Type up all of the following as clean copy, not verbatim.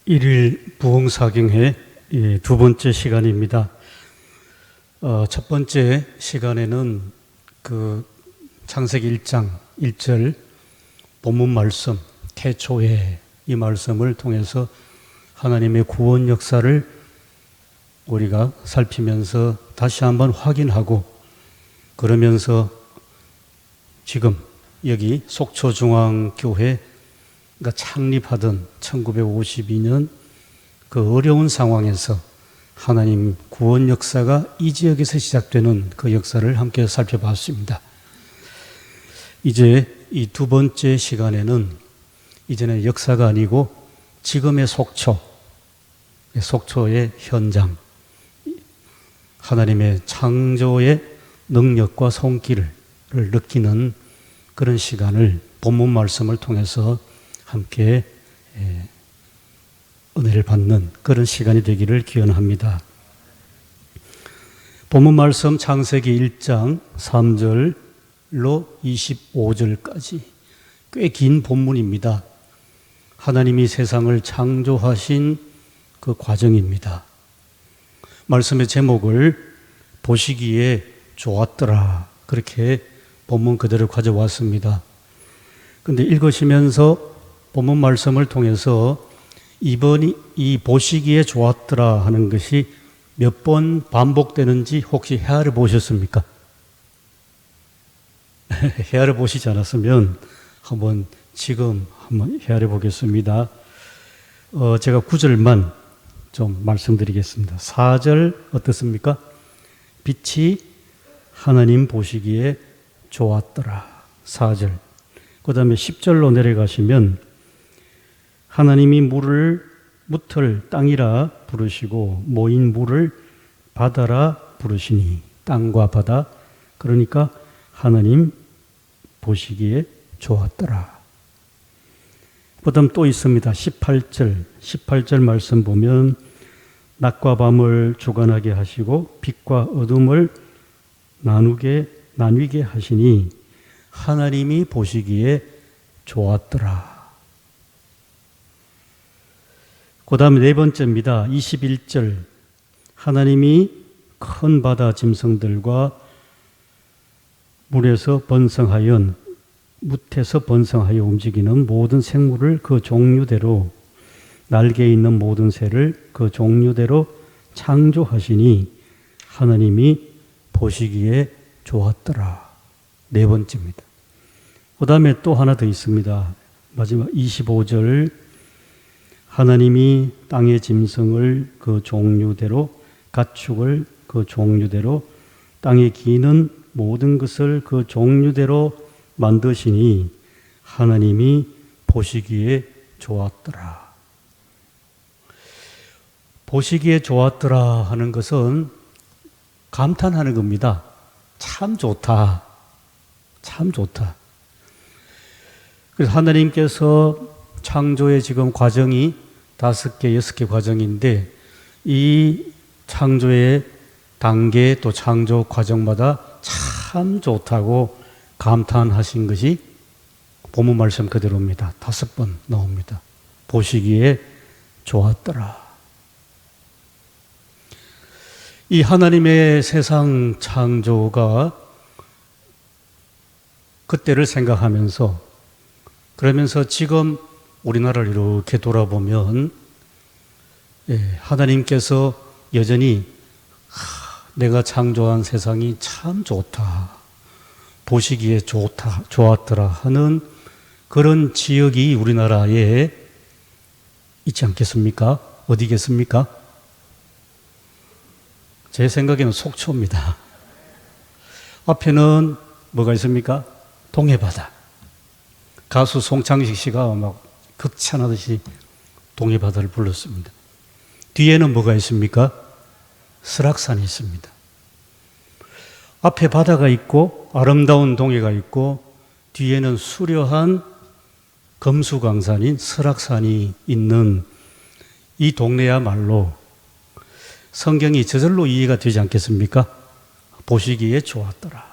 일일 부흥사경회 두 번째 시간입니다. 첫 번째 시간에는 창세기 1장 1절 본문 말씀 태초에 이 말씀을 통해서 하나님의 구원 역사를 우리가 살피면서 다시 한번 확인하고, 그러면서 지금 여기 속초중앙교회가 창립하던 1952년 그 어려운 상황에서 하나님 구원 역사가 이 지역에서 시작되는 그 역사를 함께 살펴봤습니다. 이제 이 두 번째 시간에는 이제는 역사가 아니고 지금의 속초의 현장, 하나님의 창조의 능력과 손길을 느끼는 그런 시간을 본문 말씀을 통해서 함께 은혜를 받는 그런 시간이 되기를 기원합니다. 본문 말씀 창세기 1장 3절로 25절까지 꽤 긴 본문입니다. 하나님이 세상을 창조하신 그 과정입니다. 말씀의 제목을 보시기에 좋았더라, 그렇게 본문 그대로 가져왔습니다. 그런데 읽으시면서 본문 말씀을 통해서 이번이 이 보시기에 좋았더라 하는 것이 몇 번 반복되는지 혹시 헤아려 보셨습니까? 헤아려 보시지 않았으면 지금 한번 헤아려 보겠습니다. 제가 9절만 좀 말씀드리겠습니다. 4절 어떻습니까? 빛이 하나님 보시기에 좋았더라. 4절. 그 다음에 10절로 내려가시면 하나님이 묻을 땅이라 부르시고 모인 물을 바다라 부르시니, 땅과 바다, 그러니까 하나님 보시기에 좋았더라. 그 다음 또 있습니다. 18절 말씀 보면 낮과 밤을 주관하게 하시고 빛과 어둠을 나뉘게 하시니 하나님이 보시기에 좋았더라. 그 다음에 네 번째입니다. 21절. 하나님이 큰 바다 짐승들과 뭇에서 번성하여 움직이는 모든 생물을 그 종류대로, 날개 있는 모든 새를 그 종류대로 창조하시니 하나님이 보시기에 좋았더라. 네 번째입니다. 그 다음에 또 하나 더 있습니다. 마지막 25절. 하나님이 땅의 짐승을 그 종류대로, 가축을 그 종류대로, 땅에 기는 모든 것을 그 종류대로 만드시니 하나님이 보시기에 좋았더라. 보시기에 좋았더라 하는 것은 감탄하는 겁니다. 참 좋다. 참 좋다. 그래서 하나님께서 창조의 지금 과정이 5개, 6개 과정인데, 이 창조의 단계 또 창조 과정마다 참 좋다고 감탄하신 것이 본문 말씀 그대로입니다. 5번 나옵니다. 보시기에 좋았더라. 이 하나님의 세상 창조가 그때를 생각하면서, 그러면서 지금 우리나라를 이렇게 돌아보면 하나님께서 여전히 내가 창조한 세상이 참 좋다, 보시기에 좋았더라 하는 그런 지역이 우리나라에 있지 않겠습니까? 어디겠습니까? 제 생각에는 속초입니다. 앞에는 뭐가 있습니까? 동해바다. 가수 송창식 씨가 막 극찬하듯이 동해바다를 불렀습니다. 뒤에는 뭐가 있습니까? 설악산이 있습니다. 앞에 바다가 있고 아름다운 동해가 있고 뒤에는 수려한 금수강산인 설악산이 있는 이 동네야말로 성경이 저절로 이해가 되지 않겠습니까? 보시기에 좋았더라.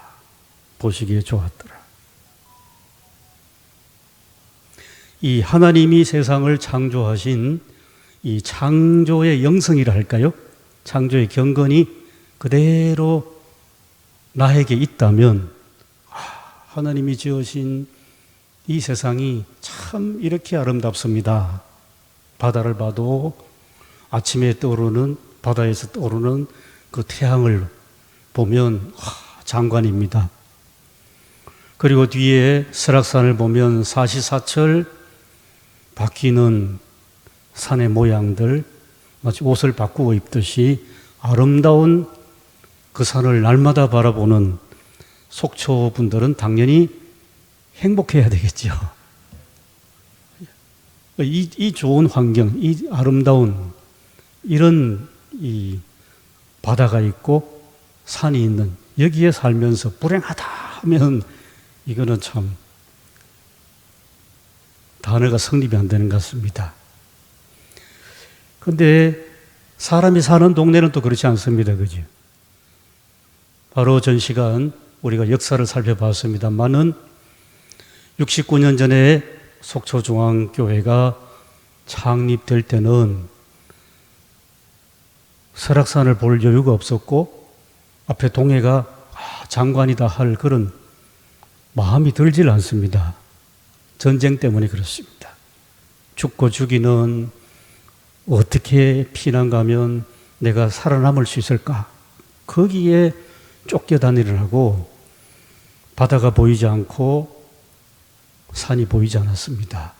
보시기에 좋았더라. 이 하나님이 세상을 창조하신 이 창조의 영성이라 할까요? 창조의 경건이 그대로 나에게 있다면 하나님이 지으신 이 세상이 참 이렇게 아름답습니다. 바다를 봐도 아침에 떠오르는, 바다에서 떠오르는 그 태양을 보면 장관입니다. 그리고 뒤에 설악산을 보면 사시사철 바뀌는 산의 모양들, 마치 옷을 바꾸고 입듯이 아름다운 그 산을 날마다 바라보는 속초 분들은 당연히 행복해야 되겠죠. 이 좋은 환경, 이 아름다운 이런 이 바다가 있고 산이 있는 여기에 살면서 불행하다 하면 이거는 참 단어가 성립이 안 되는 것 같습니다. 그런데 사람이 사는 동네는 또 그렇지 않습니다. 그죠? 바로 전 시간 우리가 역사를 살펴봤습니다만은 69년 전에 속초중앙교회가 창립될 때는 설악산을 볼 여유가 없었고 앞에 동해가 장관이다 할 그런 마음이 들질 않습니다. 전쟁 때문에 그렇습니다. 죽고 죽이는 어떻게 피난 가면 내가 살아남을 수 있을까? 거기에 쫓겨다니느라고 바다가 보이지 않고 산이 보이지 않았습니다.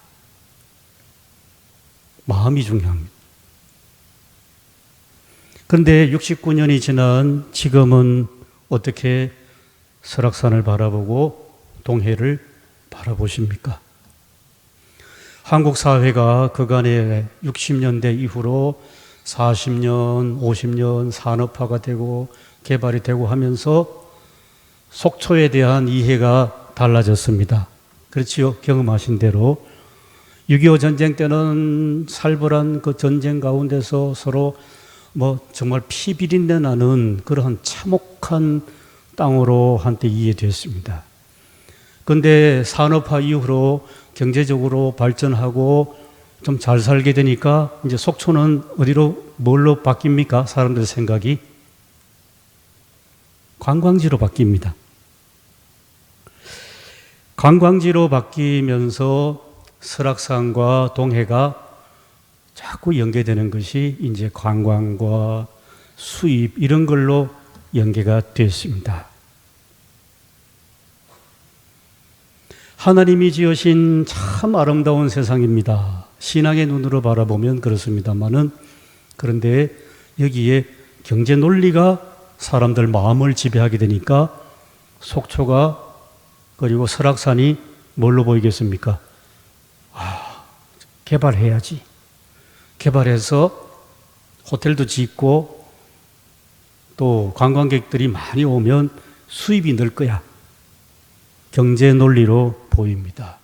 마음이 중요합니다. 그런데 69년이 지난 지금은 어떻게 설악산을 바라보고 동해를 바라보십니까? 한국 사회가 그간의 60년대 이후로 40년, 50년 산업화가 되고 개발이 되고 하면서 속초에 대한 이해가 달라졌습니다. 그렇지요? 경험하신 대로 6.25 전쟁 때는 살벌한 그 전쟁 가운데서 서로 정말 피 비린내 나는 그러한 참혹한 땅으로 한때 이해됐습니다. 그런데 산업화 이후로 경제적으로 발전하고 좀 잘 살게 되니까 이제 속초는 뭘로 바뀝니까? 사람들의 생각이 관광지로 바뀝니다. 관광지로 바뀌면서 설악산과 동해가 자꾸 연계되는 것이 이제 관광과 수입 이런 걸로 연계가 됐습니다. 하나님이 지으신 참 아름다운 세상입니다. 신앙의 눈으로 바라보면 그렇습니다만은 그런데 여기에 경제 논리가 사람들 마음을 지배하게 되니까 속초가 그리고 설악산이 뭘로 보이겠습니까? 개발해야지. 개발해서 호텔도 짓고 또 관광객들이 많이 오면 수입이 늘 거야. 경제 논리로 보입니다.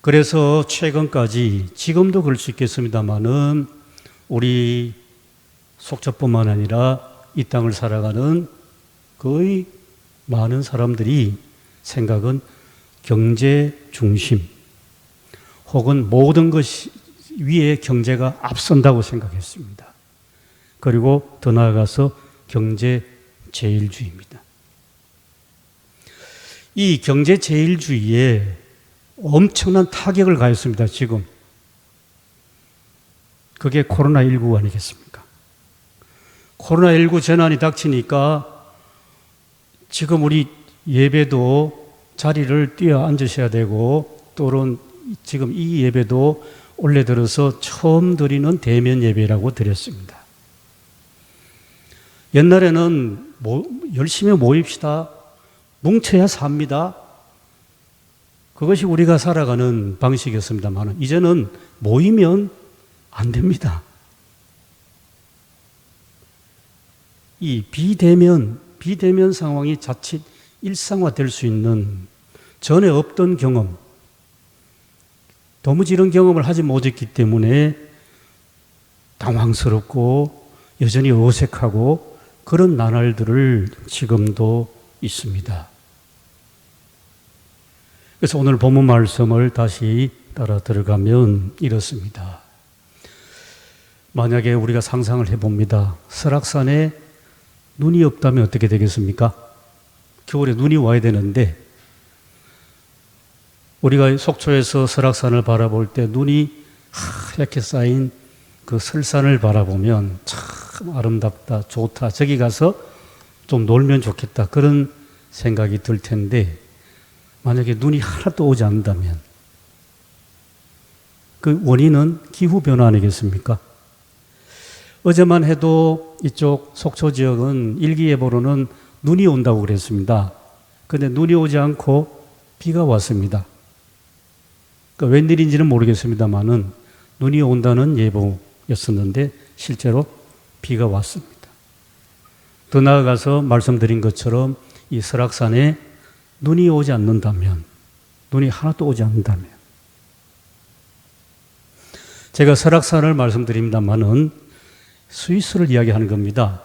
그래서 최근까지 지금도 그럴 수 있겠습니다만은 우리 속초뿐만 아니라 이 땅을 살아가는 거의 많은 사람들이 생각은 경제 중심 혹은 모든 것이 위에 경제가 앞선다고 생각했습니다. 그리고 더 나아가서 경제 제일주의입니다. 이 경제 제일주의에 엄청난 타격을 가했습니다. 지금 그게 코로나19 아니겠습니까? 코로나19 재난이 닥치니까 지금 우리 예배도 자리를 뛰어 앉으셔야 되고 또는 지금 이 예배도 올해 들어서 처음 드리는 대면 예배라고 드렸습니다. 옛날에는 열심히 모입시다. 뭉쳐야 삽니다. 그것이 우리가 살아가는 방식이었습니다만 이제는 모이면 안 됩니다. 이 비대면 상황이 자칫 일상화될 수 있는 전에 없던 경험, 도무지 이런 경험을 하지 못했기 때문에 당황스럽고 여전히 어색하고 그런 나날들을 지금도 있습니다. 그래서 오늘 본문 말씀을 다시 따라 들어가면 이렇습니다. 만약에 우리가 상상을 해봅니다. 설악산에 눈이 없다면 어떻게 되겠습니까? 겨울에 눈이 와야 되는데 우리가 속초에서 설악산을 바라볼 때 눈이 하얗게 쌓인 그 설산을 바라보면 참 아름답다, 좋다, 저기 가서 좀 놀면 좋겠다 그런 생각이 들 텐데 만약에 눈이 하나도 오지 않는다면 그 원인은 기후변화 아니겠습니까? 어제만 해도 이쪽 속초 지역은 일기예보로는 눈이 온다고 그랬습니다. 그런데 눈이 오지 않고 비가 왔습니다. 그러니까 웬일인지는 모르겠습니다만은 눈이 온다는 예보였었는데 실제로 비가 왔습니다. 더 나아가서 말씀드린 것처럼 이 설악산에 눈이 오지 않는다면, 눈이 하나도 오지 않는다면, 제가 설악산을 말씀드립니다만은 스위스를 이야기하는 겁니다.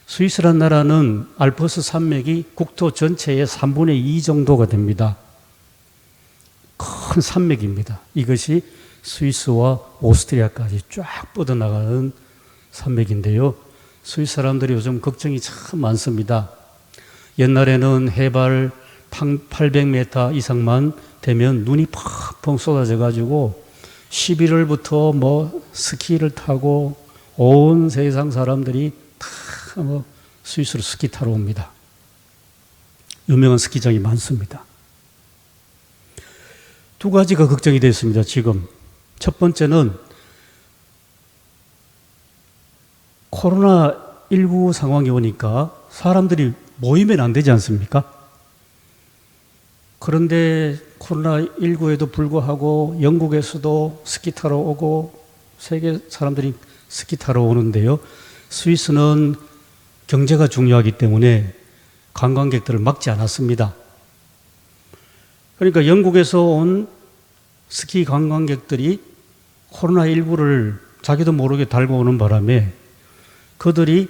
스위스란 나라는 알프스 산맥이 국토 전체의 3분의 2 정도가 됩니다. 큰 산맥입니다. 이것이 스위스와 오스트리아까지 쫙 뻗어나가는 산맥인데요. 스위스 사람들이 요즘 걱정이 참 많습니다. 옛날에는 해발 800m 이상만 되면 눈이 펑펑 쏟아져 가지고 11월부터 뭐 스키를 타고 온 세상 사람들이 다 뭐 스위스로 스키 타러 옵니다. 유명한 스키장이 많습니다. 두 가지가 걱정이 됐습니다. 지금 첫 번째는 코로나19 상황이 오니까 사람들이 모이면 안 되지 않습니까? 그런데 코로나19에도 불구하고 영국에서도 스키 타러 오고 세계 사람들이 스키 타러 오는데요. 스위스는 경제가 중요하기 때문에 관광객들을 막지 않았습니다. 그러니까 영국에서 온 스키 관광객들이 코로나19를 자기도 모르게 달고 오는 바람에 그들이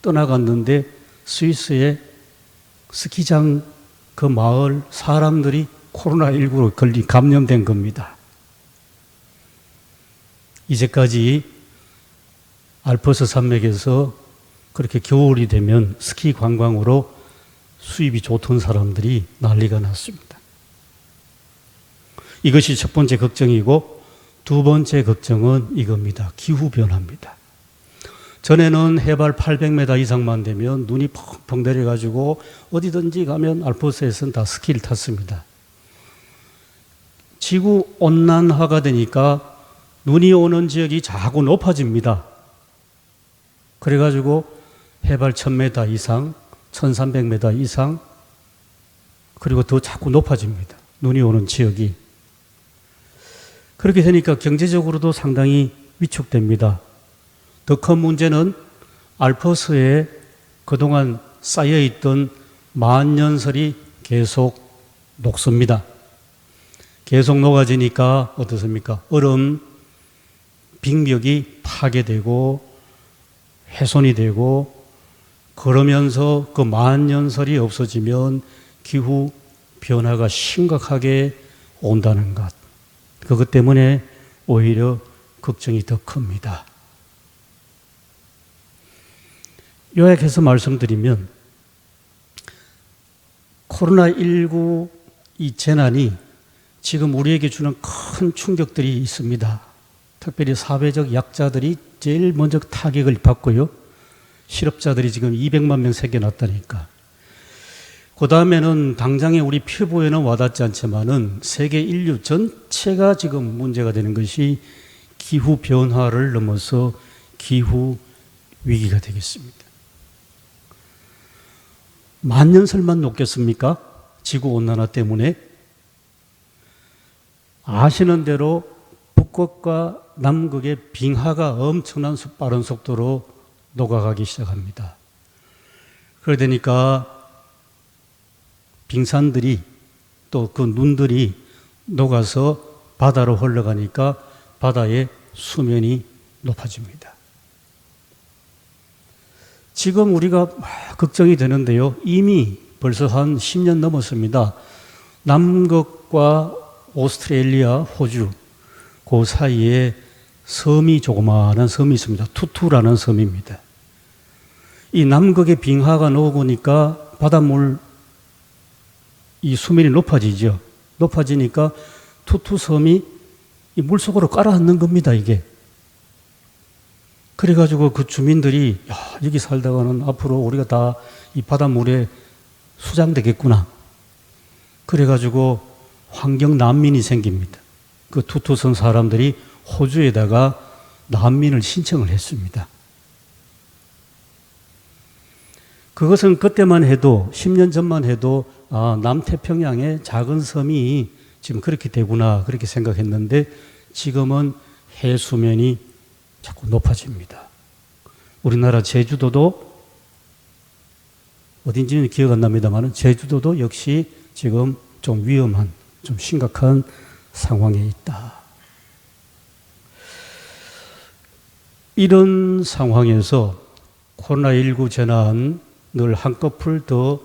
떠나갔는데 스위스의 스키장 그 마을 사람들이 코로나19로 감염된 겁니다. 이제까지 알프스 산맥에서 그렇게 겨울이 되면 스키 관광으로 수입이 좋던 사람들이 난리가 났습니다. 이것이 첫 번째 걱정이고 두 번째 걱정은 이겁니다. 기후변화입니다. 전에는 해발 800m 이상만 되면 눈이 펑펑 내려가지고 어디든지 가면 알프스에서는 다 스키를 탔습니다. 지구 온난화가 되니까 눈이 오는 지역이 자꾸 높아집니다. 그래가지고 해발 1000m 이상, 1300m 이상, 그리고 더 자꾸 높아집니다. 눈이 오는 지역이. 그렇게 되니까 경제적으로도 상당히 위축됩니다. 더 큰 문제는 알프스에 그동안 쌓여있던 만년설이 계속 녹습니다. 계속 녹아지니까 어떻습니까? 얼음, 빙벽이 파괴되고 훼손이 되고 그러면서 그 만년설이 없어지면 기후 변화가 심각하게 온다는 것. 그것 때문에 오히려 걱정이 더 큽니다. 요약해서 말씀드리면 코로나19 이 재난이 지금 우리에게 주는 큰 충격들이 있습니다. 특별히 사회적 약자들이 제일 먼저 타격을 받고요. 실업자들이 지금 200만 명 새겨놨다니까. 그 다음에는 당장에 우리 피부에는 와닿지 않지만은 세계 인류 전체가 지금 문제가 되는 것이 기후 변화를 넘어서 기후 위기가 되겠습니다. 만년설만 녹겠습니까? 지구온난화 때문에? 아시는 대로 북극과 남극의 빙하가 엄청난 빠른 속도로 녹아가기 시작합니다. 그러니까 빙산들이 또 그 눈들이 녹아서 바다로 흘러가니까 바다의 수면이 높아집니다. 지금 우리가 걱정이 되는데요. 이미 벌써 한 10년 넘었습니다. 남극과 오스트레일리아, 호주 그 사이에 섬이 조그마한 섬이 있습니다. 투투라는 섬입니다. 이 남극의 빙하가 녹으니까 바닷물 이 수면이 높아지죠. 높아지니까 투투섬이 이 물속으로 깔아앉는 겁니다, 이게. 그래가지고 그 주민들이, 야, 여기 살다가는 앞으로 우리가 다 이 바닷물에 수장되겠구나. 그래가지고 환경 난민이 생깁니다. 그 투투섬 사람들이 호주에다가 난민을 신청을 했습니다. 그것은 그때만 해도 10년 전만 해도 남태평양의 작은 섬이 지금 그렇게 되구나 그렇게 생각했는데 지금은 해수면이 자꾸 높아집니다. 우리나라 제주도도 어딘지는 기억 안 납니다만 제주도도 역시 지금 좀 위험한 좀 심각한 상황에 있다. 이런 상황에서 코로나19 재난을 한꺼풀 더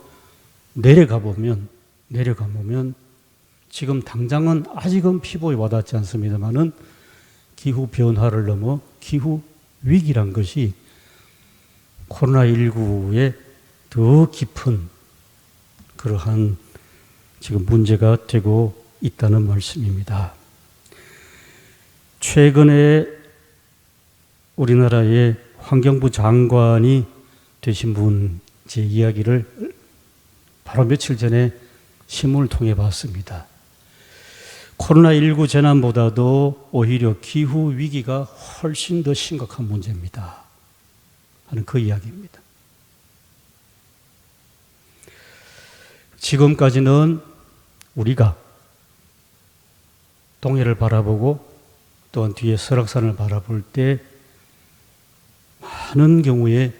내려가 보면 지금 당장은 아직은 피부에 와닿지 않습니다만은 기후 변화를 넘어 기후 위기란 것이 코로나19에 더 깊은 그러한 지금 문제가 되고 있다는 말씀입니다. 최근에 우리나라의 환경부 장관이 되신 분 제 이야기를 바로 며칠 전에 신문을 통해 봤습니다. 코로나19 재난보다도 오히려 기후 위기가 훨씬 더 심각한 문제입니다. 하는 그 이야기입니다. 지금까지는 우리가 동해를 바라보고 또한 뒤에 설악산을 바라볼 때 많은 경우에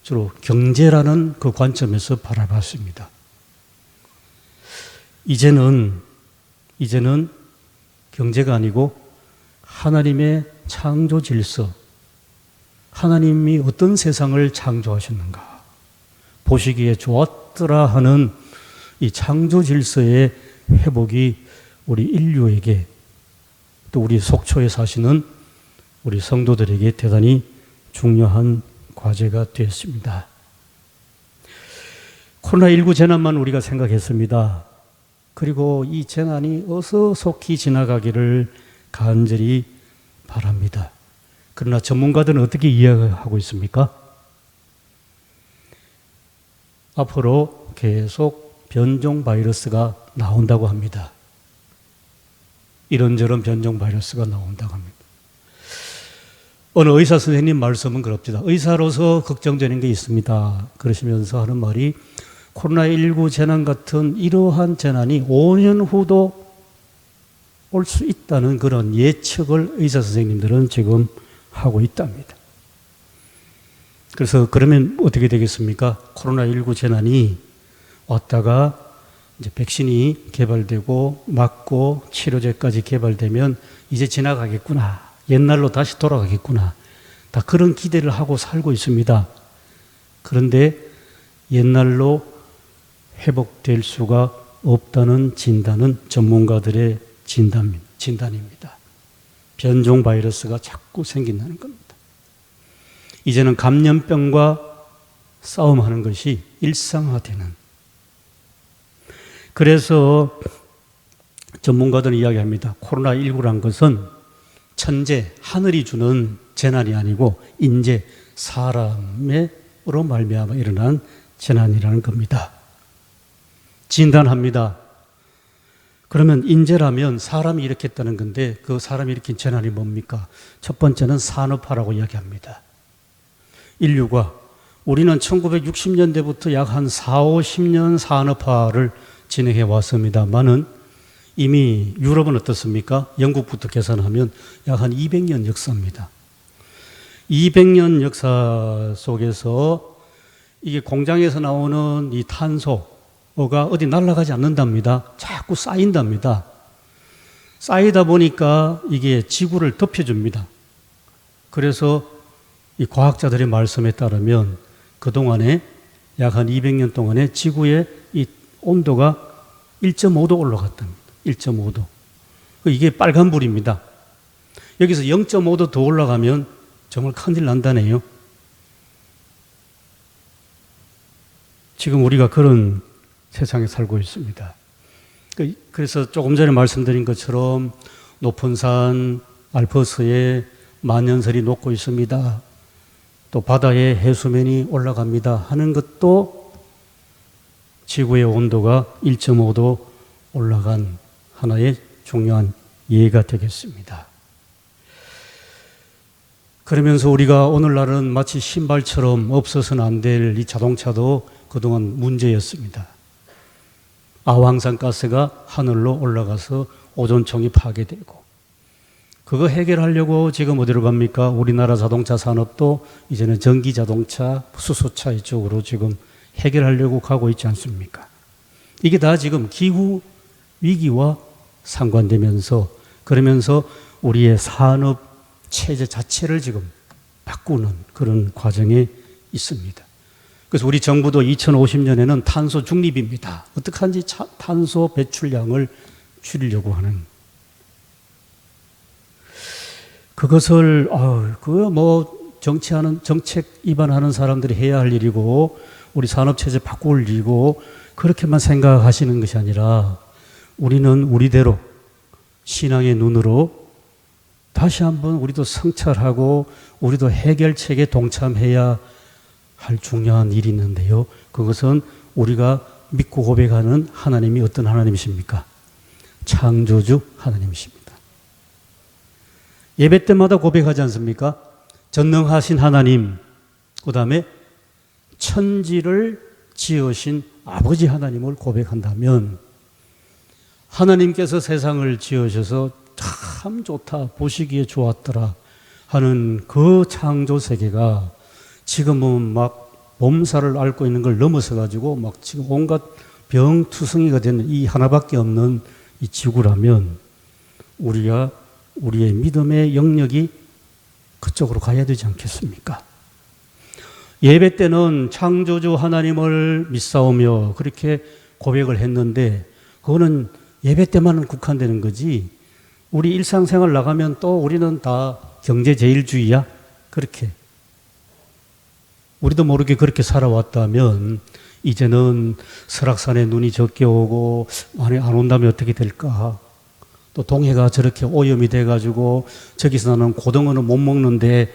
주로 경제라는 그 관점에서 바라봤습니다. 이제는 경제가 아니고 하나님의 창조 질서, 하나님이 어떤 세상을 창조하셨는가, 보시기에 좋았더라 하는 이 창조 질서의 회복이 우리 인류에게 또 우리 속초에 사시는 우리 성도들에게 대단히 중요한 과제가 되었습니다. 코로나19 재난만 우리가 생각했습니다. 그리고 이 재난이 어서 속히 지나가기를 간절히 바랍니다. 그러나 전문가들은 어떻게 이야기하고 있습니까? 앞으로 계속 변종 바이러스가 나온다고 합니다. 이런저런 변종 바이러스가 나온다고 합니다. 어느 의사 선생님 말씀은 그럽니다. 의사로서 걱정되는 게 있습니다. 그러시면서 하는 말이 코로나19 재난 같은 이러한 재난이 5년 후도 올 수 있다는 그런 예측을 의사 선생님들은 지금 하고 있답니다. 그래서 그러면 어떻게 되겠습니까? 코로나19 재난이 왔다가 이제 백신이 개발되고 맞고 치료제까지 개발되면 이제 지나가겠구나. 옛날로 다시 돌아가겠구나. 다 그런 기대를 하고 살고 있습니다. 그런데 옛날로 회복될 수가 없다는 진단은 전문가들의 진단입니다. 변종 바이러스가 자꾸 생긴다는 겁니다. 이제는 감염병과 싸움하는 것이 일상화되는. 그래서 전문가들은 이야기합니다. 코로나19란 것은 천재, 하늘이 주는 재난이 아니고 인재, 사람으로 말미암아 일어난 재난이라는 겁니다. 진단합니다. 그러면 인재라면 사람이 일으켰다는 건데 그 사람이 일으킨 재난이 뭡니까? 첫 번째는 산업화라고 이야기합니다. 인류가 우리는 1960년대부터 약 한 4, 50년 산업화를 진행해 왔습니다만은 이미 유럽은 어떻습니까? 영국부터 계산하면 약 한 200년 역사입니다. 200년 역사 속에서 이게 공장에서 나오는 이 탄소가 어디 날아가지 않는답니다. 자꾸 쌓인답니다. 쌓이다 보니까 이게 지구를 덮여줍니다. 그래서 이 과학자들의 말씀에 따르면 그동안에 약 한 200년 동안에 지구의 이 온도가 1.5도 올라갔답니다. 1.5도. 이게 빨간불입니다. 여기서 0.5도 더 올라가면 정말 큰일 난다네요. 지금 우리가 그런 세상에 살고 있습니다. 그래서 조금 전에 말씀드린 것처럼 높은 산 알프스에 만년설이 녹고 있습니다. 또 바다의 해수면이 올라갑니다 하는 것도 지구의 온도가 1.5도 올라간 하나의 중요한 예가 되겠습니다. 그러면서 우리가 오늘날은 마치 신발처럼 없어서는 안 될 이 자동차도 그동안 문제였습니다. 아황산가스가 하늘로 올라가서 오존층이 파괴되고, 그거 해결하려고 지금 어디로 갑니까? 우리나라 자동차 산업도 이제는 전기 자동차, 수소차 이쪽으로 지금 해결하려고 가고 있지 않습니까? 이게 다 지금 기후 위기와 상관되면서, 그러면서 우리의 산업 체제 자체를 지금 바꾸는 그런 과정에 있습니다. 그래서 우리 정부도 2050년에는 탄소 중립입니다. 어떻게 하는지 탄소 배출량을 줄이려고 하는, 그것을 정책 입안하는 사람들이 해야 할 일이고 우리 산업 체제 바꿀 일이고 그렇게만 생각하시는 것이 아니라 우리는 우리대로 신앙의 눈으로 다시 한번 우리도 성찰하고 우리도 해결책에 동참해야 할 중요한 일이 있는데요. 그것은 우리가 믿고 고백하는 하나님이 어떤 하나님이십니까? 창조주 하나님이십니다. 예배 때마다 고백하지 않습니까? 전능하신 하나님, 그 다음에 천지를 지으신 아버지 하나님을 고백한다면, 하나님께서 세상을 지으셔서 참 좋다, 보시기에 좋았더라 하는 그 창조 세계가 지금은 막 몸살을 앓고 있는 걸 넘어서 가지고 막 지금 온갖 병투성이가 되는 이 하나밖에 없는 이 지구라면 우리가 우리의 믿음의 영역이 그쪽으로 가야 되지 않겠습니까? 예배 때는 창조주 하나님을 믿사오며 그렇게 고백을 했는데 그거는 예배 때만은 국한되는 거지, 우리 일상생활 나가면 또 우리는 다 경제제일주의야? 그렇게 우리도 모르게 그렇게 살아왔다면 이제는 설악산에 눈이 적게 오고 만에 안 온다면 어떻게 될까? 또 동해가 저렇게 오염이 돼가지고 저기서 나는 고등어는 못 먹는데,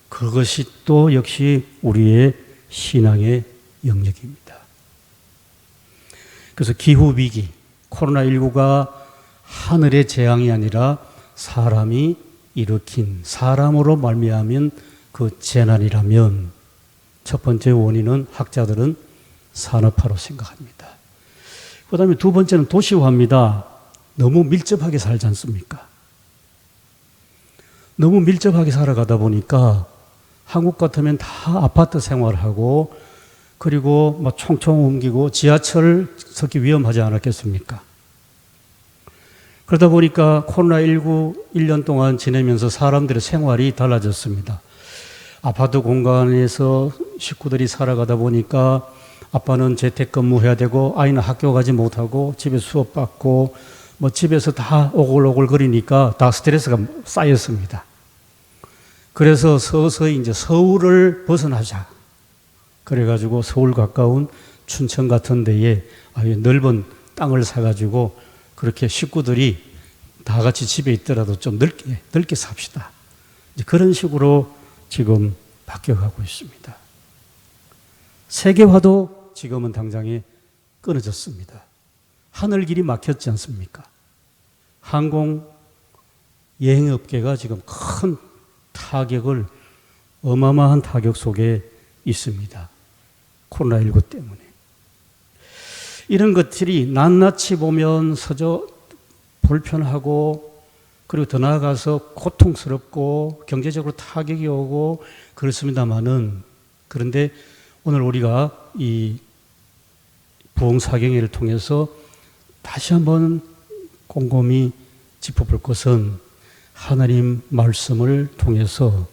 그것이 또 역시 우리의 신앙의 영역입니다. 그래서 기후위기, 코로나19가 하늘의 재앙이 아니라 사람이 일으킨, 사람으로 말미암은 그 재난이라면 첫 번째 원인은 학자들은 산업화로 생각합니다. 그 다음에 두 번째는 도시화입니다. 너무 밀접하게 살지 않습니까? 너무 밀접하게 살아가다 보니까 한국 같으면 다 아파트 생활하고 그리고 막 총총 옮기고 지하철 서기 위험하지 않았겠습니까? 그러다 보니까 코로나19 1년 동안 지내면서 사람들의 생활이 달라졌습니다. 아파트 공간에서 식구들이 살아가다 보니까 아빠는 재택근무해야 되고 아이는 학교 가지 못하고 집에 수업 받고 뭐 집에서 다 오글오글 거리니까 다 스트레스가 쌓였습니다. 그래서 서서히 이제 서울을 벗어나자. 그래가지고 서울 가까운 춘천 같은 데에 넓은 땅을 사가지고 그렇게 식구들이 다 같이 집에 있더라도 좀 넓게 삽시다. 이제 그런 식으로 지금 바뀌어가고 있습니다. 세계화도 지금은 당장에 끊어졌습니다. 하늘길이 막혔지 않습니까? 항공 여행업계가 지금 큰 타격을, 어마어마한 타격 속에 있습니다. 코로나19 때문에. 이런 것들이 낱낱이 보면 서저 불편하고 그리고 더 나아가서 고통스럽고 경제적으로 타격이 오고 그렇습니다만은, 그런데 오늘 우리가 이 부흥사경회를 통해서 다시 한번 곰곰이 짚어볼 것은 하나님 말씀을 통해서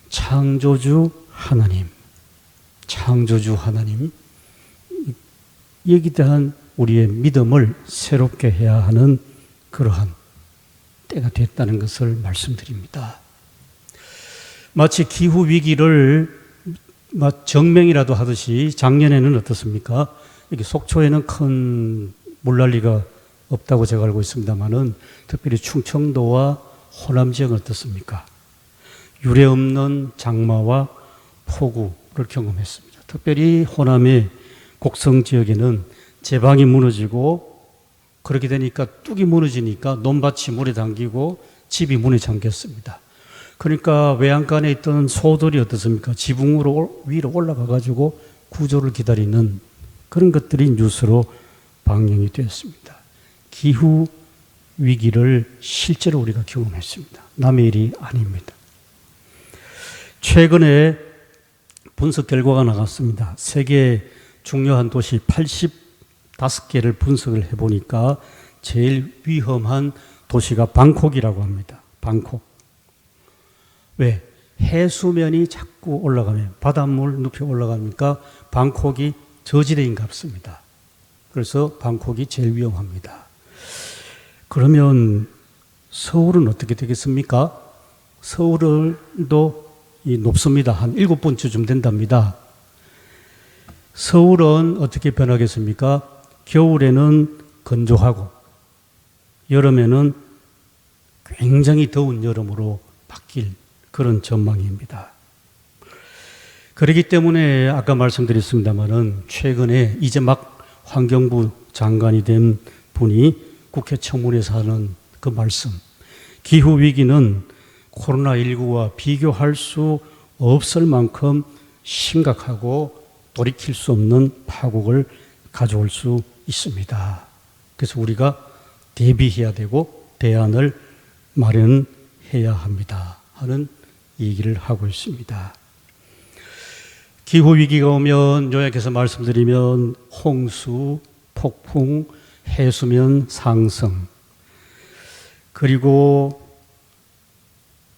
창조주 하나님, 여기에 대한 우리의 믿음을 새롭게 해야 하는 그러한 때가 됐다는 것을 말씀드립니다. 마치 기후 위기를 정명이라도 하듯이 작년에는 어떻습니까? 이게 속초에는 큰 물난리가 없다고 제가 알고 있습니다만은 특별히 충청도와 호남 지역은 어떻습니까? 유례없는 장마와 폭우를 경험했습니다. 특별히 호남의 곡성 지역에는 제방이 무너지고 그렇게 되니까 뚝이 무너지니까 논밭이 물에 담기고 집이 문에 잠겼습니다. 그러니까 외양간에 있던 소들이 어떻습니까? 지붕으로 위로 올라가 가지고 구조를 기다리는 그런 것들이 뉴스로 방영이 되었습니다. 기후 위기를 실제로 우리가 경험했습니다. 남의 일이 아닙니다. 최근에 분석 결과가 나갔습니다. 세계 중요한 도시 85개를 분석을 해보니까 제일 위험한 도시가 방콕이라고 합니다. 방콕. 왜? 해수면이 자꾸 올라가면, 바닷물 높이 올라가니까 방콕이 저지대인 같습니다. 그래서 방콕이 제일 위험합니다. 그러면 서울은 어떻게 되겠습니까? 서울도 높습니다. 한 7번째쯤 된답니다. 서울은 어떻게 변하겠습니까? 겨울에는 건조하고 여름에는 굉장히 더운 여름으로 바뀔 그런 전망입니다. 그렇기 때문에 아까 말씀드렸습니다마는 최근에 이제 막 환경부 장관이 된 분이 국회 청문회에서 하는 그 말씀, 기후위기는 코로나19와 비교할 수 없을 만큼 심각하고 돌이킬 수 없는 파국을 가져올 수 있습니다. 그래서 우리가 대비해야 되고 대안을 마련해야 합니다 하는 얘기를 하고 있습니다. 기후위기가 오면 요약해서 말씀드리면 홍수, 폭풍, 해수면 상승, 그리고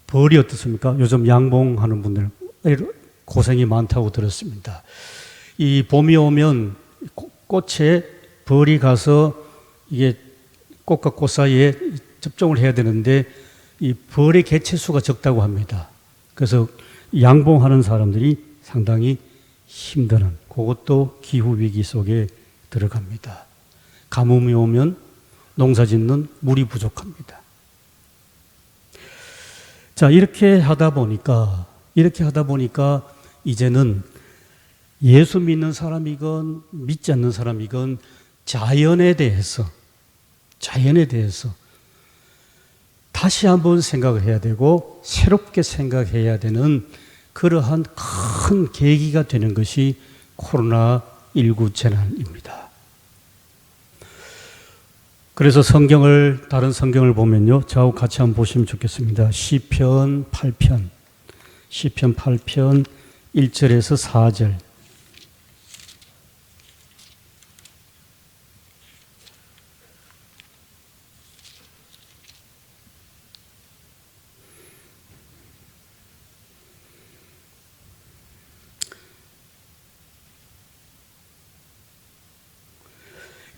벌이 어떻습니까? 요즘 양봉하는 분들 고생이 많다고 들었습니다. 이 봄이 오면 꽃에 벌이 가서 이게 꽃과 꽃 사이에 접종을 해야 되는데 이 벌의 개체수가 적다고 합니다. 그래서 양봉하는 사람들이 상당히 힘드는, 그것도 기후위기 속에 들어갑니다. 가뭄이 오면 농사 짓는 물이 부족합니다. 자, 이렇게 하다 보니까 이제는 예수 믿는 사람이건 믿지 않는 사람이건 자연에 대해서 다시 한번 생각을 해야 되고 새롭게 생각해야 되는 그러한 큰 계기가 되는 것이 코로나19 재난입니다. 그래서 다른 성경을 보면요, 저하고 같이 한번 보시면 좋겠습니다. 시편 8편 1절에서 4절.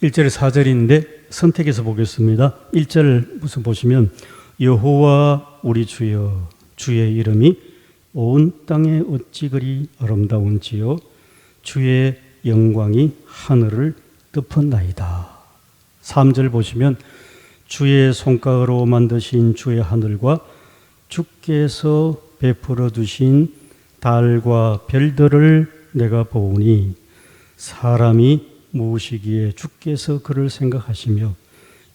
(1절에) 4절인데 선택해서 보겠습니다. 1절 무슨 보시면 여호와 우리 주여, 주의 이름이 온 땅에 어찌 그리 아름다운지요, 주의 영광이 하늘을 덮었나이다. 3절 보시면 주의 손가락으로 만드신 주의 하늘과 주께서 베풀어 두신 달과 별들을 내가 보오니 사람이 무엇이기에 주께서 그를 생각하시며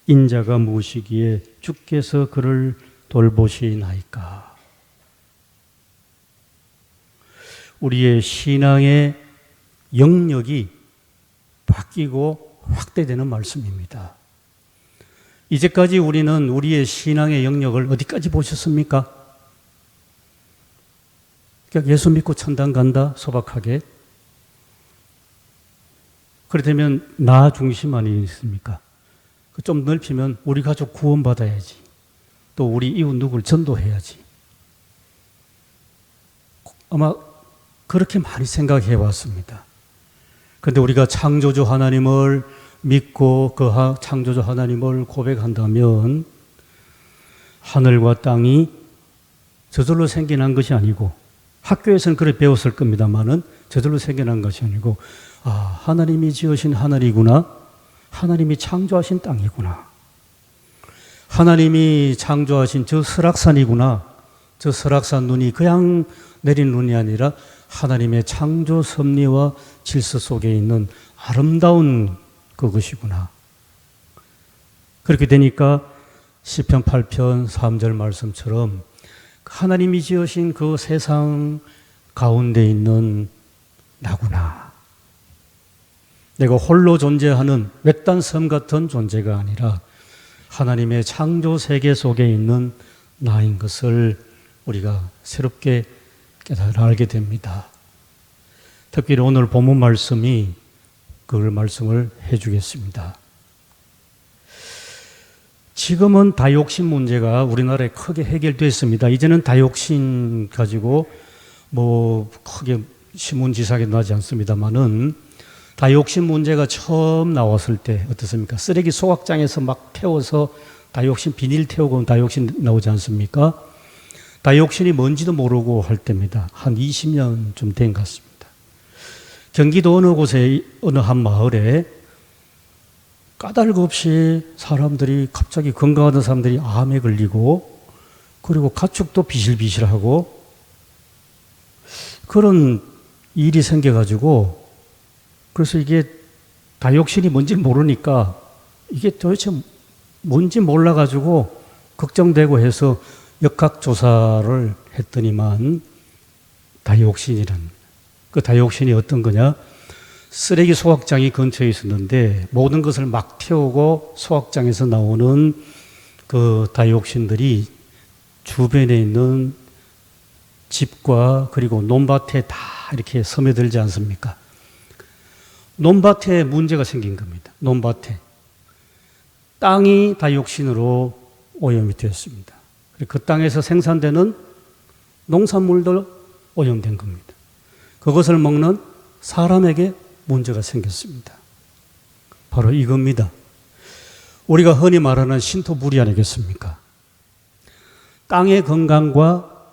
인자가 무엇이기에 주께서 그를 돌보시나이까. 우리의 신앙의 영역이 바뀌고 확대되는 말씀입니다. 이제까지 우리는 우리의 신앙의 영역을 어디까지 보셨습니까? 그러니까 예수 믿고 천당 간다, 소박하게. 그렇다면 나 중심 아니겠습니까? 좀 넓히면 우리 가족 구원받아야지. 또 우리 이웃 누구를 전도해야지. 아마 그렇게 많이 생각해 왔습니다. 그런데 우리가 창조주 하나님을 믿고 그 창조주 하나님을 고백한다면 하늘과 땅이 저절로 생겨난 것이 아니고, 학교에서는 그렇게 배웠을 겁니다만은 저절로 생겨난 것이 아니고, 하나님이 지으신 하늘이구나, 하나님이 창조하신 땅이구나, 하나님이 창조하신 저 설악산이구나, 저 설악산 눈이 그냥 내린 눈이 아니라 하나님의 창조 섭리와 질서 속에 있는 아름다운 그것이구나. 그렇게 되니까 시편 8편 3절 말씀처럼 하나님이 지으신 그 세상 가운데 있는 나구나. 내가 홀로 존재하는 외딴 섬 같은 존재가 아니라 하나님의 창조 세계 속에 있는 나인 것을 우리가 새롭게 깨달아 알게 됩니다. 특별히 오늘 본문 말씀이 그걸 말씀을 해주겠습니다. 지금은 다욕심 문제가 우리나라에 크게 해결됐습니다. 이제는 다욕심 가지고 크게 신문지사에 나지 않습니다만은, 다욕심 문제가 처음 나왔을 때 어떻습니까? 쓰레기 소각장에서 막 태워서 다욕심 비닐 태우고 다욕심 나오지 않습니까? 다욕심이 뭔지도 모르고 할 때입니다. 한 20년쯤 된 것 같습니다. 경기도 어느 곳에 어느 한 마을에 까닭 없이 사람들이 갑자기 건강하던 사람들이 암에 걸리고, 그리고 가축도 비실비실하고 그런 일이 생겨가지고, 그래서 이게 다욕신이 뭔지 모르니까 이게 도대체 뭔지 몰라가지고 걱정되고 해서 역학조사를 했더니만 다욕신이란, 그 다욕신이 어떤 거냐? 쓰레기 소각장이 근처에 있었는데 모든 것을 막 태우고 소각장에서 나오는 그 다이옥신들이 주변에 있는 집과 그리고 논밭에 다 이렇게 스며들지 않습니까? 논밭에 문제가 생긴 겁니다. 논밭에 땅이 다이옥신으로 오염이 되었습니다. 그 땅에서 생산되는 농산물도 오염된 겁니다. 그것을 먹는 사람에게 문제가 생겼습니다. 바로 이겁니다. 우리가 흔히 말하는 신토불이 아니겠습니까? 땅의 건강과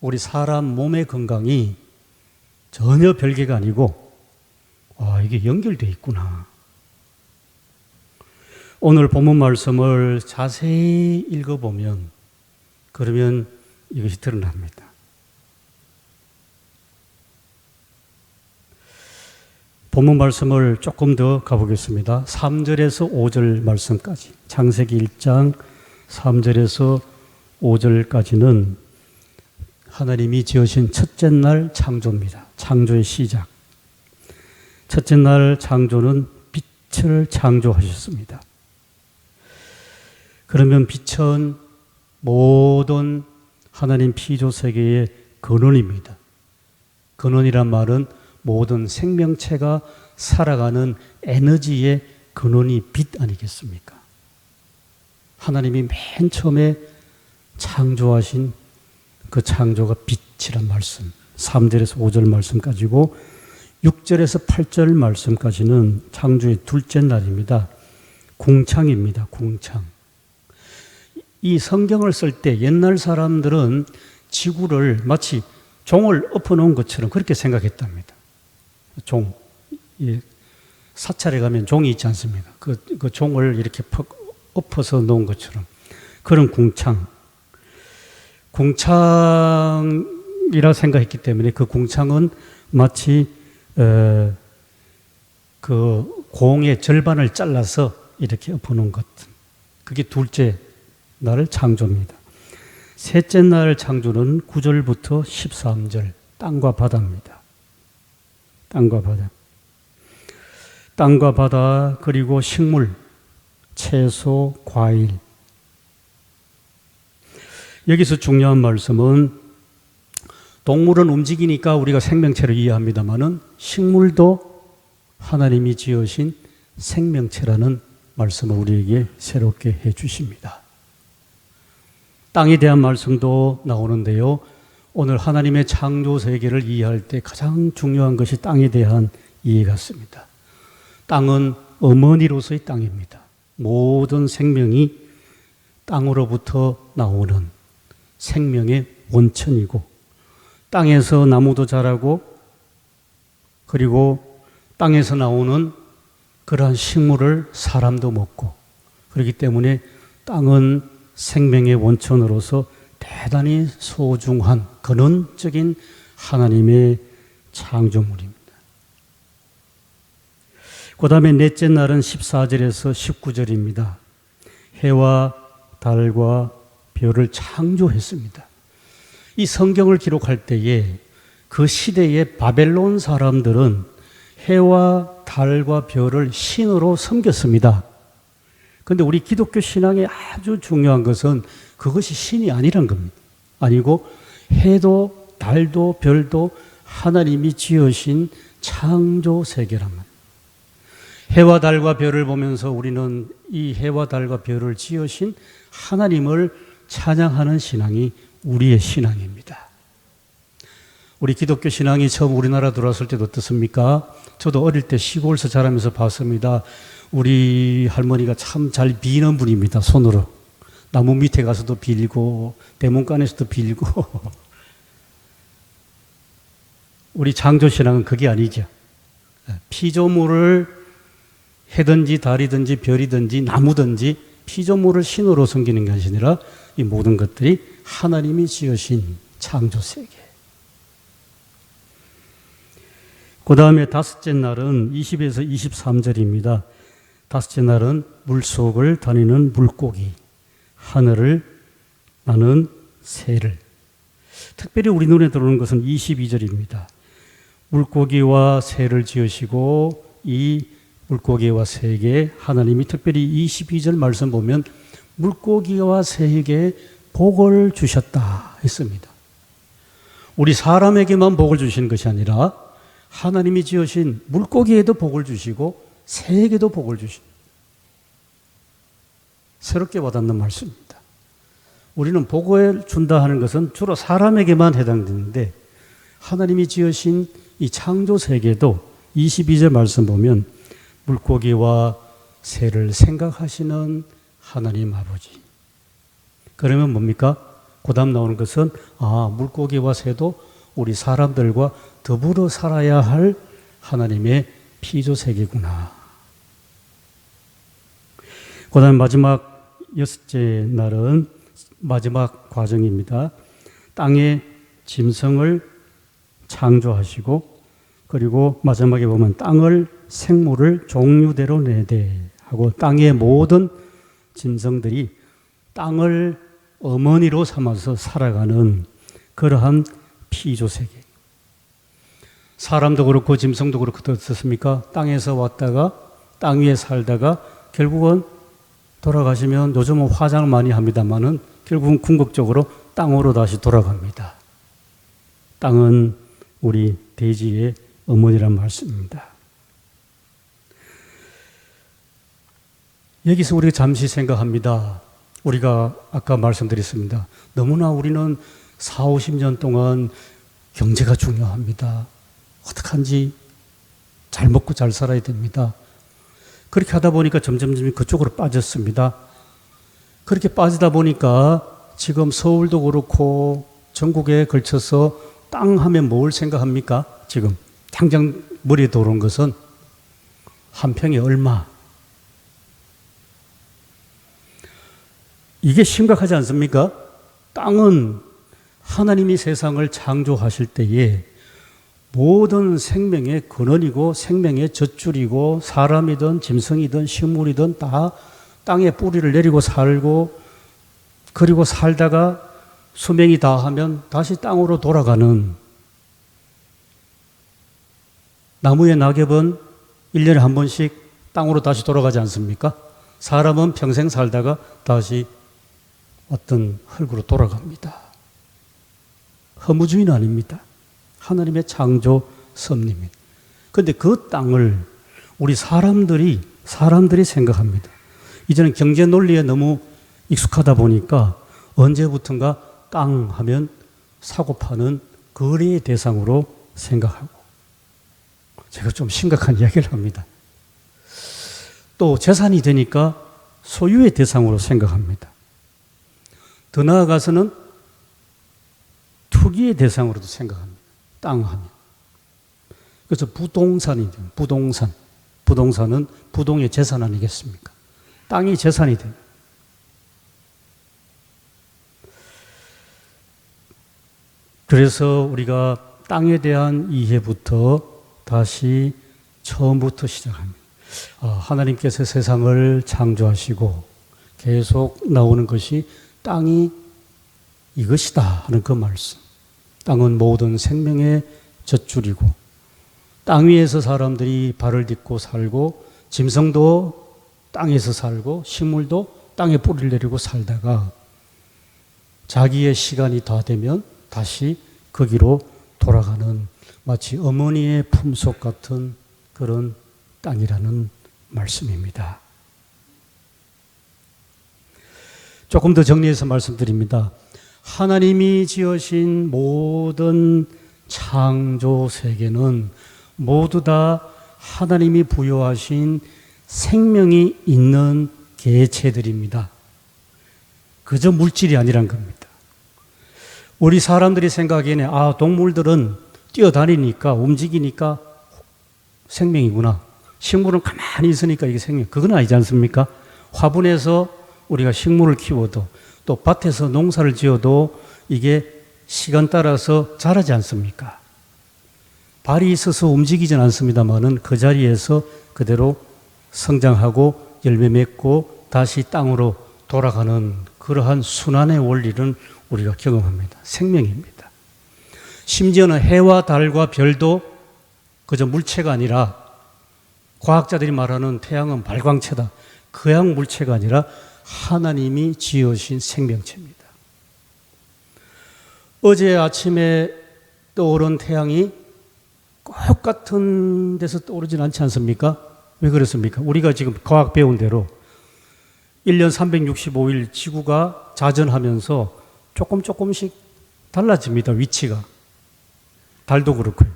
우리 사람 몸의 건강이 전혀 별개가 아니고, 이게 연결되어 있구나. 오늘 본문 말씀을 자세히 읽어보면 그러면 이것이 드러납니다. 본문 말씀을 조금 더 가보겠습니다. 3절에서 5절 말씀까지, 창세기 1장 3절에서 5절까지는 하나님이 지으신 첫째 날 창조입니다. 창조의 시작. 첫째 날 창조는 빛을 창조하셨습니다. 그러면 빛은 모든 하나님 피조 세계의 근원입니다. 근원이란 말은 모든 생명체가 살아가는 에너지의 근원이 빛 아니겠습니까? 하나님이 맨 처음에 창조하신 그 창조가 빛이란 말씀, 3절에서 5절 말씀까지고 6절에서 8절 말씀까지는 창조의 둘째 날입니다. 궁창입니다. 궁창. 이 성경을 쓸 때 옛날 사람들은 지구를 마치 종을 엎어놓은 것처럼 그렇게 생각했답니다. 종, 사찰에 가면 종이 있지 않습니까? 그 종을 이렇게 엎어서 놓은 것처럼 그런 궁창이라 생각했기 때문에 그 궁창은 마치 그 공의 절반을 잘라서 이렇게 엎어놓은 것, 그게 둘째 날 창조입니다. 셋째 날 창조는 9절부터 13절 땅과 바다입니다. 땅과 바다. 땅과 바다, 그리고 식물, 채소, 과일. 여기서 중요한 말씀은 동물은 움직이니까 우리가 생명체를 이해합니다마는 식물도 하나님이 지으신 생명체라는 말씀을 우리에게 새롭게 해 주십니다. 땅에 대한 말씀도 나오는데요. 오늘 하나님의 창조 세계를 이해할 때 가장 중요한 것이 땅에 대한 이해 같습니다. 땅은 어머니로서의 땅입니다. 모든 생명이 땅으로부터 나오는 생명의 원천이고, 땅에서 나무도 자라고, 그리고 땅에서 나오는 그러한 식물을 사람도 먹고, 그렇기 때문에 땅은 생명의 원천으로서 대단히 소중한 근원적인 하나님의 창조물입니다. 그 다음에 넷째 날은 14절에서 19절입니다. 해와 달과 별을 창조했습니다. 이 성경을 기록할 때에 그 시대의 바벨론 사람들은 해와 달과 별을 신으로 섬겼습니다. 그런데 우리 기독교 신앙에 아주 중요한 것은 그것이 신이 아니란 겁니다. 아니고 해도 달도 별도 하나님이 지으신 창조 세계란 말입니다. 해와 달과 별을 보면서 우리는 이 해와 달과 별을 지으신 하나님을 찬양하는 신앙이 우리의 신앙입니다. 우리 기독교 신앙이 처음 우리나라 들어왔을 때도 어떻습니까? 저도 어릴 때 시골에서 자라면서 봤습니다. 우리 할머니가 참 잘 비는 분입니다. 손으로. 나무 밑에 가서도 빌고 대문간에서도 빌고. 우리 창조신앙은 그게 아니죠. 피조물을 해든지 달이든지 별이든지 나무든지 피조물을 신으로 섬기는 것이 아니라 이 모든 것들이 하나님이 지으신 창조세계. 그 다음에 다섯째 날은 20에서 23절입니다. 다섯째 날은 물속을 다니는 물고기, 하늘을 나는 새를. 특별히 우리 눈에 들어오는 것은 22절입니다. 물고기와 새를 지으시고 이 물고기와 새에게 하나님이 특별히 22절 말씀 보면 물고기와 새에게 복을 주셨다 했습니다. 우리 사람에게만 복을 주시는 것이 아니라 하나님이 지으신 물고기에도 복을 주시고 새에게도 복을 주십니다. 새롭게 와닿는 말씀입니다. 우리는 복을 준다 하는 것은 주로 사람에게만 해당되는데 하나님이 지으신 이 창조 세계도 22절 말씀 보면 물고기와 새를 생각하시는 하나님 아버지. 그러면 뭡니까? 그 다음 나오는 것은 물고기와 새도 우리 사람들과 더불어 살아야 할 하나님의 피조 세계구나. 그 다음 마지막 여섯째 날은 마지막 과정입니다. 땅의 짐승을 창조하시고 그리고 마지막에 보면 땅을 생물을 종류대로 내되 하고 땅의 모든 짐승들이 땅을 어머니로 삼아서 살아가는 그러한 피조세계. 사람도 그렇고 짐승도 그렇고 어떻습니까? 땅에서 왔다가 땅 위에 살다가 결국은 돌아가시면 요즘은 화장을 많이 합니다만은 결국은 궁극적으로 땅으로 다시 돌아갑니다. 땅은 우리 대지의 어머니란 말씀입니다. 여기서 우리가 잠시 생각합니다. 우리가 아까 말씀드렸습니다. 너무나 우리는 40-50년 동안 경제가 중요합니다. 어떡한지 잘 먹고 잘 살아야 됩니다. 그렇게 하다 보니까 점점 그쪽으로 빠졌습니다. 그렇게 빠지다 보니까 지금 서울도 그렇고 전국에 걸쳐서 땅 하면 뭘 생각합니까? 지금 당장 머리에 들어온 것은 한 평에 얼마. 이게 심각하지 않습니까? 땅은 하나님이 세상을 창조하실 때에 모든 생명의 근원이고 생명의 젖줄이고 사람이든 짐승이든 식물이든 다 땅에 뿌리를 내리고 살고 그리고 살다가 수명이 다하면 다시 땅으로 돌아가는. 나무의 낙엽은 1년에 한 번씩 땅으로 다시 돌아가지 않습니까? 사람은 평생 살다가 다시 어떤 흙으로 돌아갑니다. 허무주의는 아닙니다. 하나님의 창조 섭리입니다. 그런데 그 땅을 우리 사람들이 생각합니다. 이제는 경제 논리에 너무 익숙하다 보니까 언제부턴가 땅 하면 사고 파는 거래의 대상으로 생각하고, 제가 좀 심각한 이야기를 합니다. 또 재산이 되니까 소유의 대상으로 생각합니다. 더 나아가서는 투기의 대상으로도 생각합니다. 땅 하면. 그래서 부동산이 돼요. 부동산. 부동산은 부동의 재산 아니겠습니까? 땅이 재산이 돼요. 그래서 우리가 땅에 대한 이해부터 다시 처음부터 시작합니다. 하나님께서 세상을 창조하시고 계속 나오는 것이 땅이 이것이다 하는 그 말씀. 땅은 모든 생명의 젖줄이고 땅 위에서 사람들이 발을 딛고 살고 짐승도 땅에서 살고 식물도 땅에 뿌리를 내리고 살다가 자기의 시간이 다 되면 다시 거기로 돌아가는 마치 어머니의 품속 같은 그런 땅이라는 말씀입니다. 조금 더 정리해서 말씀드립니다. 하나님이 지으신 모든 창조 세계는 모두 다 하나님이 부여하신 생명이 있는 개체들입니다. 그저 물질이 아니란 겁니다. 우리 사람들이 생각하기에는 동물들은 뛰어다니니까 움직이니까 생명이구나. 식물은 가만히 있으니까 이게 생명. 그건 아니지 않습니까? 화분에서 우리가 식물을 키워도 또 밭에서 농사를 지어도 이게 시간 따라서 자라지 않습니까? 발이 있어서 움직이진 않습니다만은 그 자리에서 그대로 성장하고 열매 맺고 다시 땅으로 돌아가는 그러한 순환의 원리는 우리가 경험합니다. 생명입니다. 심지어는 해와 달과 별도 그저 물체가 아니라 과학자들이 말하는 태양은 발광체다. 그냥 물체가 아니라 하나님이 지으신 생명체입니다. 어제 아침에 떠오른 태양이 꼭 같은 데서 떠오르진 않지 않습니까? 왜 그렇습니까? 우리가 지금 과학 배운 대로 1년 365일 지구가 자전하면서 조금씩 달라집니다. 위치가. 달도 그렇고요.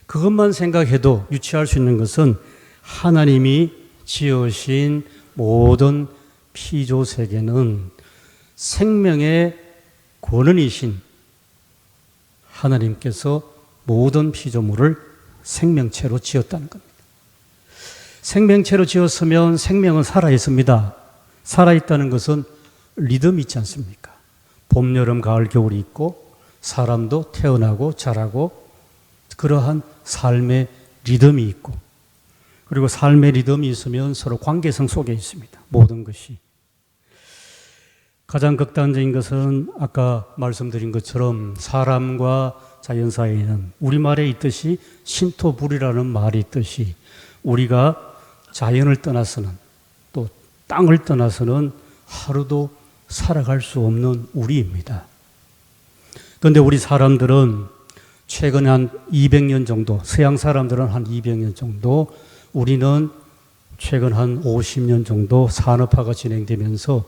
그것만 생각해도 유추할 수 있는 것은 하나님이 지으신 모든 피조 세계는 생명의 권원이신 하나님께서 모든 피조물을 생명체로 지었다는 겁니다. 생명체로 지었으면 생명은 살아있습니다. 살아있다는 것은 리듬이 있지 않습니까? 봄, 여름, 가을, 겨울이 있고 사람도 태어나고 자라고 그러한 삶의 리듬이 있고 그리고 삶의 리듬이 있으면 서로 관계성 속에 있습니다. 모든 것이. 가장 극단적인 것은 아까 말씀드린 것처럼 사람과 자연 사이에는 우리말에 있듯이 신토불이라는 말이 있듯이 우리가 자연을 떠나서는 또 땅을 떠나서는 하루도 살아갈 수 없는 우리입니다. 그런데 우리 사람들은 최근 한 200년 정도, 서양 사람들은 한 200년 정도, 우리는 최근 한 50년 정도 산업화가 진행되면서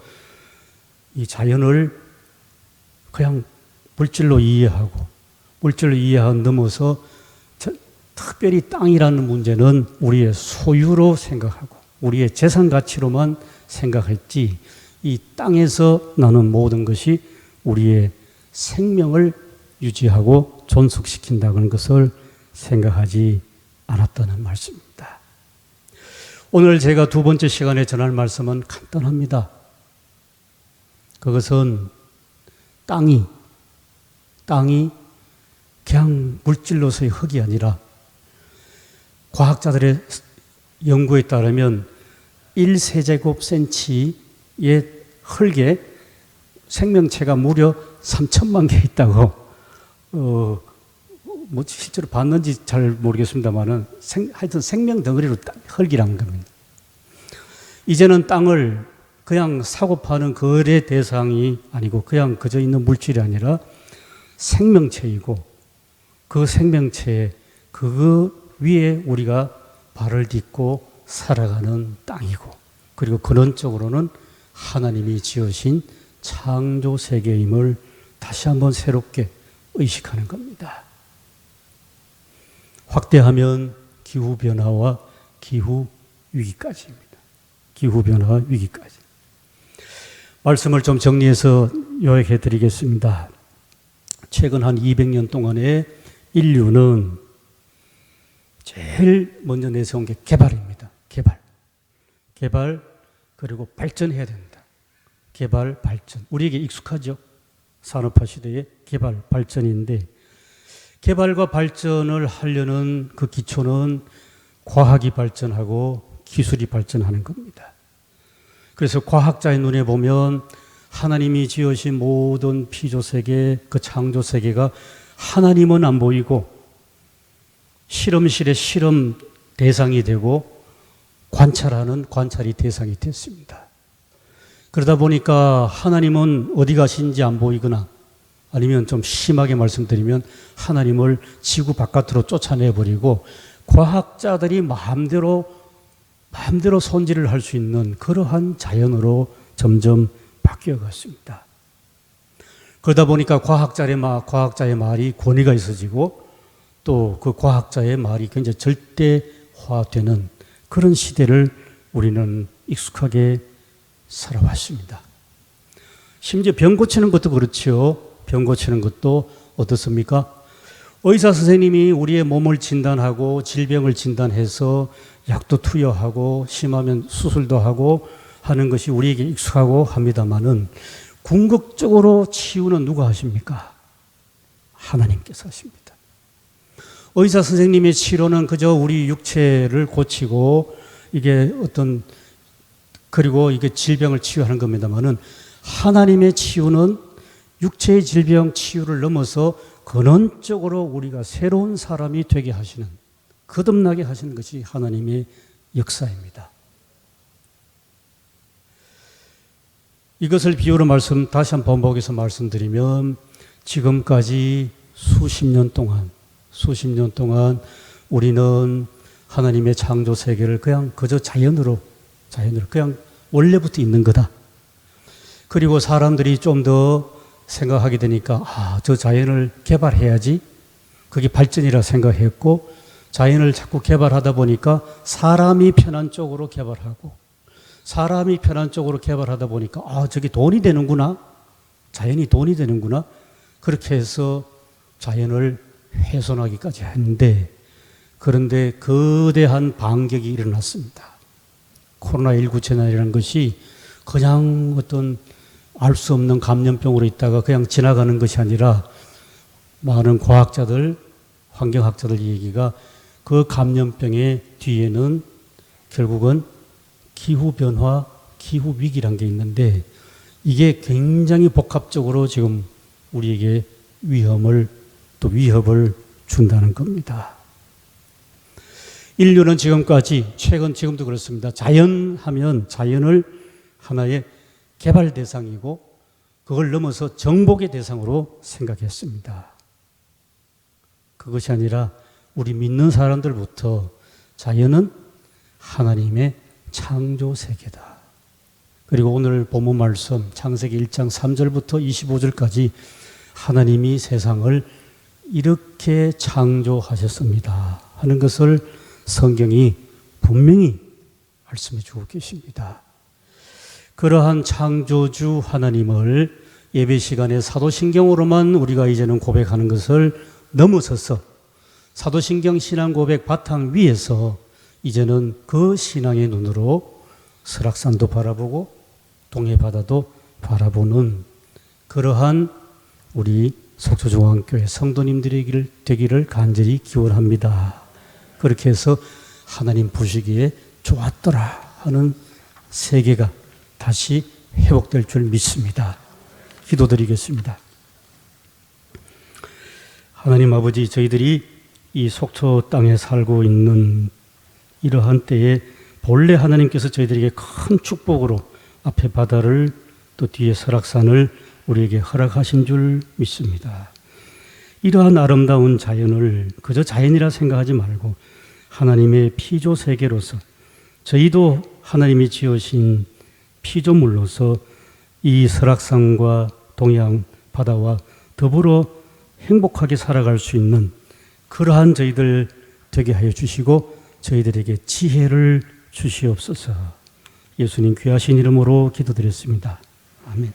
이 자연을 그냥 물질로 이해하고 물질로 이해하고 넘어서 특별히 땅이라는 문제는 우리의 소유로 생각하고 우리의 재산 가치로만 생각했지 이 땅에서 나는 모든 것이 우리의 생명을 유지하고 존속시킨다는 것을 생각하지 않았다는 말씀입니다. 오늘 제가 두 번째 시간에 전할 말씀은 간단합니다. 그것은 땅이 그냥 물질로서의 흙이 아니라 과학자들의 연구에 따르면 1세제곱센치의 흙에 생명체가 무려 3천만 개 있다고 뭐 실제로 봤는지 잘 모르겠습니다만은 하여튼 생명 덩어리로 흙이란 겁니다. 이제는 땅을 그냥 사고 파는 거래 대상이 아니고 그냥 그저 있는 물질이 아니라 생명체이고 그 생명체에 그 위에 우리가 발을 딛고 살아가는 땅이고 그리고 근원적으로는 하나님이 지으신 창조 세계임을 다시 한번 새롭게 의식하는 겁니다. 확대하면 기후변화와 기후위기까지입니다. 기후변화와 위기까지. 말씀을 좀 정리해서 요약해 드리겠습니다. 최근 한 200년 동안에 인류는 제일 먼저 내세운 게 개발입니다. 개발 그리고 발전해야 된다. 개발, 발전. 우리에게 익숙하죠. 산업화 시대의 개발, 발전인데 개발과 발전을 하려는 그 기초는 과학이 발전하고 기술이 발전하는 겁니다. 그래서 과학자의 눈에 보면 하나님이 지으신 모든 피조세계, 그 창조세계가 하나님은 안 보이고 실험실의 실험 대상이 되고 관찰하는 관찰이 대상이 됐습니다. 그러다 보니까 하나님은 어디 가신지 안 보이거나 아니면 좀 심하게 말씀드리면 하나님을 지구 바깥으로 쫓아내버리고 과학자들이 마음대로 손질을 할 수 있는 그러한 자연으로 점점 바뀌어갔습니다. 그러다 보니까 과학자의 말이 권위가 있어지고 또 그 과학자의 말이 굉장히 절대화되는 그런 시대를 우리는 익숙하게 살아왔습니다. 심지어 병 고치는 것도 그렇죠. 병 고치는 것도 어떻습니까? 의사 선생님이 우리의 몸을 진단하고 질병을 진단해서 약도 투여하고 심하면 수술도 하고 하는 것이 우리에게 익숙하고 합니다마는 궁극적으로 치유는 누가 하십니까? 하나님께서 하십니다. 의사 선생님의 치료는 그저 우리 육체를 고치고 그리고 이게 질병을 치유하는 겁니다마는 하나님의 치유는 육체의 질병 치유를 넘어서 근원적으로 우리가 새로운 사람이 되게 하시는, 거듭나게 하시는 것이 하나님의 역사입니다. 이것을 비유로 다시 한번 반복해서 말씀드리면 지금까지 수십 년 동안 우리는 하나님의 창조 세계를 그저 자연으로 그냥 원래부터 있는 거다. 그리고 사람들이 좀 더 생각하게 되니까 저 자연을 개발해야지. 그게 발전이라 생각했고 자연을 자꾸 개발하다 보니까 사람이 편한 쪽으로 개발하고 사람이 편한 쪽으로 개발하다 보니까 저게 돈이 되는구나. 자연이 돈이 되는구나. 그렇게 해서 자연을 훼손하기까지 했는데 그런데 거대한 반격이 일어났습니다. 코로나19 재난이라는 것이 그냥 어떤 알 수 없는 감염병으로 있다가 그냥 지나가는 것이 아니라 많은 과학자들, 환경학자들 얘기가 그 감염병의 뒤에는 결국은 기후변화, 기후위기란 게 있는데 이게 굉장히 복합적으로 지금 우리에게 위협을 준다는 겁니다. 인류는 지금도 그렇습니다. 자연하면 자연을 하나의 개발 대상이고 그걸 넘어서 정복의 대상으로 생각했습니다. 그것이 아니라 우리 믿는 사람들부터 자연은 하나님의 창조 세계다. 그리고 오늘 본문 말씀 창세기 1장 3절부터 25절까지 하나님이 세상을 이렇게 창조하셨습니다 하는 것을 성경이 분명히 말씀해 주고 계십니다. 그러한 창조주 하나님을 예배 시간에 사도신경으로만 우리가 이제는 고백하는 것을 넘어서서 사도신경 신앙 고백 바탕 위에서 이제는 그 신앙의 눈으로 설악산도 바라보고 동해바다도 바라보는 그러한 우리 속초중앙교회 성도님들이 되기를 간절히 기원합니다. 그렇게 해서 하나님 보시기에 좋았더라 하는 세계가 다시 회복될 줄 믿습니다. 기도드리겠습니다. 하나님 아버지, 저희들이 이 속초 땅에 살고 있는 이러한 때에 본래 하나님께서 저희들에게 큰 축복으로 앞에 바다를 또 뒤에 설악산을 우리에게 허락하신 줄 믿습니다. 이러한 아름다운 자연을 그저 자연이라 생각하지 말고 하나님의 피조 세계로서 저희도 하나님이 지으신 피조물로서 이 설악산과 동해안 바다와 더불어 행복하게 살아갈 수 있는 그러한 저희들 되게 하여 주시고 저희들에게 지혜를 주시옵소서. 예수님 귀하신 이름으로 기도드렸습니다. 아멘.